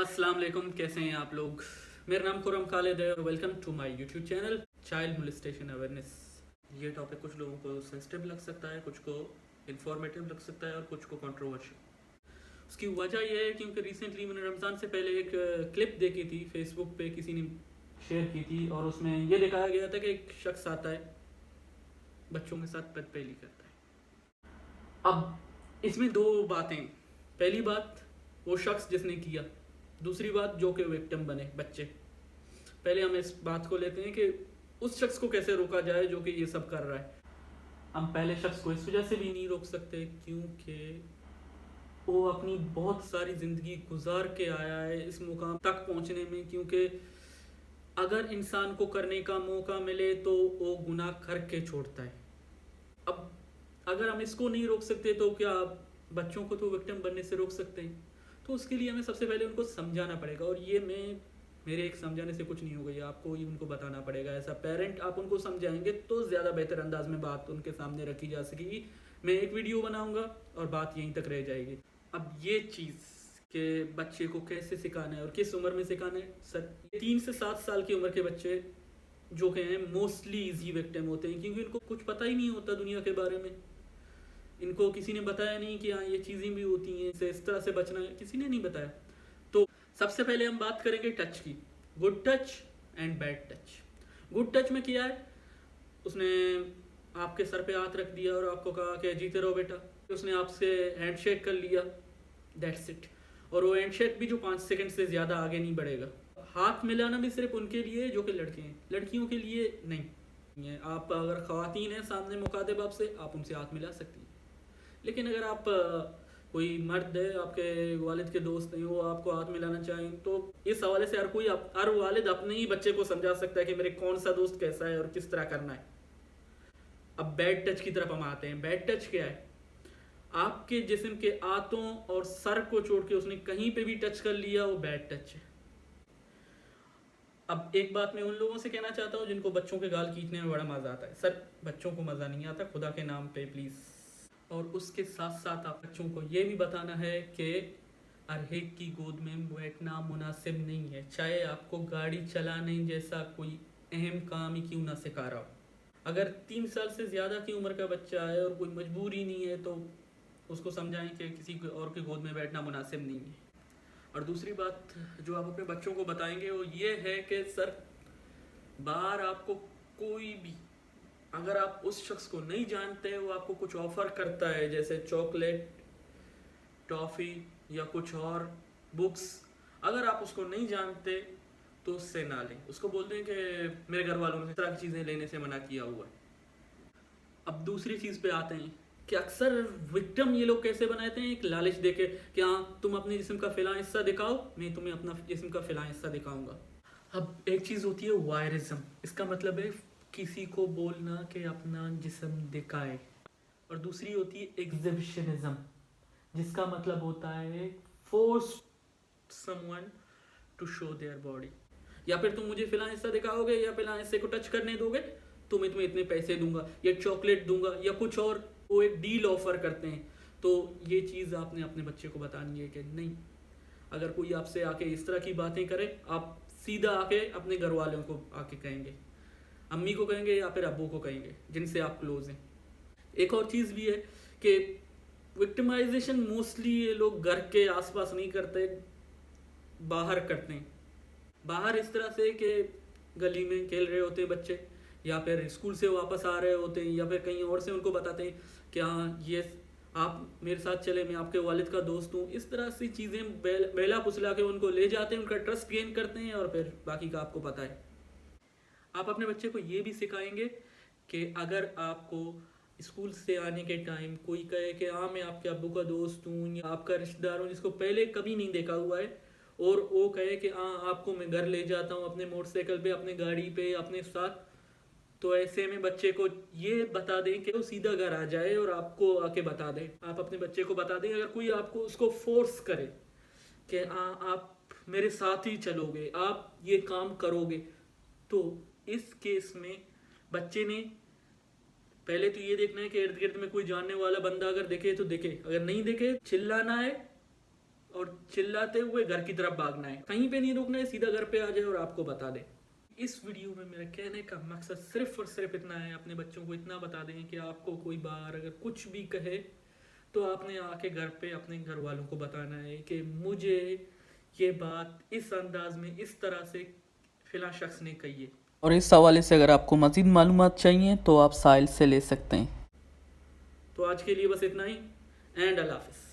अस्सलाम वालेकुम, कैसे हैं आप लोग। मेरा नाम खुरम खालिद है और welcome to my YouTube channel child molestation awareness. ये टॉपिक कुछ लोगों को सेंसिटिव लग सकता है, कुछ को इंफॉर्मेटिव लग सकता है और कुछ को कंट्रोवर्शियल। उसकी वजह यह है क्योंकि रिसेंटली मैंने रमज़ान से पहले एक क्लिप देखी थी, फेसबुक पे किसी ने शेयर की थी और उसमें यह दिखाया गया था कि एक शख्स आता है, बच्चों के साथ बदपहली करता है। अब इसमें दो बातें, पहली बात वो शख्स जिसने किया, दूसरी बात जो कि विक्टिम बने बच्चे। पहले हम इस बात को लेते हैं कि उस शख्स को कैसे रोका जाए जो कि ये सब कर रहा है। हम पहले शख्स को इस वजह से भी नहीं रोक सकते क्योंकि वो अपनी बहुत सारी ज़िंदगी गुजार के आया है इस मुकाम तक पहुंचने में। क्योंकि अगर इंसान को करने का मौका मिले तो वो गुनाह करके छोड़ता है। अब अगर हम इसको नहीं रोक सकते तो क्या बच्चों को तो विक्टिम बनने से रोक सकते हैं? तो उसके लिए हमें सबसे पहले उनको समझाना पड़ेगा। और ये मेरे एक समझाने से कुछ नहीं होगा, ये आपको ही उनको बताना पड़ेगा। ऐसा पेरेंट आप उनको समझाएंगे तो ज़्यादा बेहतर अंदाज में बात उनके सामने रखी जा सकेगी। मैं एक वीडियो बनाऊंगा और बात यहीं तक रह जाएगी। अब ये चीज़ के बच्चे को कैसे सिखाना है और किस उम्र में सिखाना है, सर 3 से 7 साल की उम्र के बच्चे जो कि हैं मोस्टली ईजी विक्टिम होते हैं क्योंकि इनको कुछ पता ही नहीं होता दुनिया के बारे में। इनको किसी ने बताया नहीं कि हाँ ये चीज़ें भी होती हैं, इसे इस तरह से बचना है, किसी ने नहीं बताया। तो सबसे पहले हम बात करेंगे टच की, good touch and bad touch. Good touch में किया है, उसने आपके सर पे हाथ रख दिया और आपको कहा कि जीते रहो बेटा, उसने आपसे हैंडशेक कर लिया, दैट्स इट। और वो हैंडशेक भी जो 5 सेकंड से ज़्यादा आगे नहीं बढ़ेगा। हाथ मिलाना भी सिर्फ उनके लिए जो कि लड़के हैं, लड़कियों के लिए नहीं। आप अगर ख़वातीन हैं सामने मुखातिब आपसे, आप उनसे हाथ मिला सकती हैं। लेकिन अगर आप कोई मर्द है, आपके वालिद के दोस्त हैं, वो आपको हाथ मिलाना चाहें तो इस हवाले से हर वालिद अपने ही बच्चे को समझा सकता है कि मेरे कौन सा दोस्त कैसा है और किस तरह करना है। अब बैड टच की तरफ हम आते हैं। बैड टच क्या है? आपके जिस्म के आंतों और सर को छोड़ के उसने कहीं पे भी टच कर लिया, वो बैड टच है। अब एक बात मैं उन लोगों से कहना चाहता हूँ जिनको बच्चों के गाल खींचने में बड़ा मजा आता है। सर बच्चों को मजा नहीं आता, खुदा के नाम पे प्लीज। और उसके साथ साथ आप बच्चों को ये भी बताना है कि हर एक की गोद में बैठना मुनासिब नहीं है, चाहे आपको गाड़ी चलाने जैसा कोई अहम काम ही क्यों ना सिखा रहा हो। अगर 3 साल से ज़्यादा की उम्र का बच्चा है और कोई मजबूरी नहीं है तो उसको समझाएं कि किसी और की गोद में बैठना मुनासिब नहीं है। और दूसरी बात जो आप अपने बच्चों को बताएंगे वो ये है कि सर बाहर आपको कोई भी, अगर आप उस शख्स को नहीं जानते, वो आपको कुछ ऑफर करता है जैसे चॉकलेट, टॉफ़ी या कुछ और बुक्स, अगर आप उसको नहीं जानते तो उससे ना लें। उसको बोल दें कि मेरे घर वालों ने इस तरह की चीज़ें लेने से मना किया हुआ है। अब दूसरी चीज़ पे आते हैं कि अक्सर विक्टिम ये लोग कैसे बनाते हैं, एक लालच देके कि हाँ तुम अपने जिस्म का फ़िलहाल हिस्सा दिखाओ, मैं तुम्हें अपना जिस्म का फ़िलहाल हिस्सा दिखाऊंगा। अब एक चीज़ होती है वायरिज्म, इसका मतलब है किसी को बोलना कि अपना जिस्म दिखाए। और दूसरी होती है एग्जिबिशनिज्म, जिसका मतलब होता है force someone to show their body. या फिर तुम मुझे फिलहाल हिस्सा दिखाओगे या फिलहाल हिस्से को टच करने दोगे तो मैं तुम्हें इतने पैसे दूंगा या चॉकलेट दूंगा या कुछ और, वो एक डील ऑफर करते हैं। तो ये चीज़ आपने अपने बच्चे को बतानी है कि नहीं, अगर कोई आपसे आके इस तरह की बातें करे, आप सीधा आके अपने घर वालों को आके कहेंगे, अम्मी को कहेंगे या फिर अब्बू को कहेंगे जिनसे आप क्लोज हैं। एक और चीज़ भी है कि विक्टिमाइजेशन मोस्टली ये लोग घर के आसपास नहीं करते, बाहर करते हैं। बाहर इस तरह से कि गली में खेल रहे होते हैं बच्चे, या फिर स्कूल से वापस आ रहे होते हैं, या फिर कहीं और से उनको बताते हैं कि हाँ ये आप मेरे साथ चले, मैं आपके वालिद का दोस्त हूँ। इस तरह से चीज़ें बेला फुसला के उनको ले जाते हैं, उनका ट्रस्ट गेन करते हैं और फिर बाकी का आपको पता है। आप अपने बच्चे को ये भी सिखाएंगे कि अगर आपको स्कूल से आने के टाइम कोई कहे कि हाँ मैं आपके अब्बू का दोस्त हूँ या आपका रिश्तेदार हूँ जिसको पहले कभी नहीं देखा हुआ है, और वो कहे कि हाँ आपको मैं घर ले जाता हूँ अपने मोटरसाइकिल पे, अपने गाड़ी पे, अपने साथ, तो ऐसे में बच्चे को ये बता दें कि वो सीधा घर आ जाए और आपको आके बता दें। आप अपने बच्चे को बता दें, अगर कोई आपको उसको फोर्स करे कि हाँ आप मेरे साथ ही चलोगे, आप ये काम करोगे, तो इस केस में बच्चे ने पहले तो ये देखना है कि इर्द गिर्द में कोई जानने वाला बंदा अगर दिखे तो दिखे, अगर नहीं दिखे चिल्लाना है और चिल्लाते हुए घर की तरफ भागना है, कहीं पे नहीं रुकना है, सीधा घर पे आ जाए और आपको बता दे। इस वीडियो में मेरा कहने का मकसद सिर्फ और सिर्फ इतना है, अपने बच्चों को इतना बता दें कि आपको कोई बार अगर कुछ भी कहे तो आपने आके घर पे अपने घर वालों को बताना है कि मुझे ये बात इस अंदाज में इस तरह से फिला शख्स ने कही है। और इस हवाले से अगर आपको मज़ीद मालूमात चाहिए तो आप साहिल से ले सकते हैं। तो आज के लिए बस इतना ही, एंड अल्लाह हाफिज़।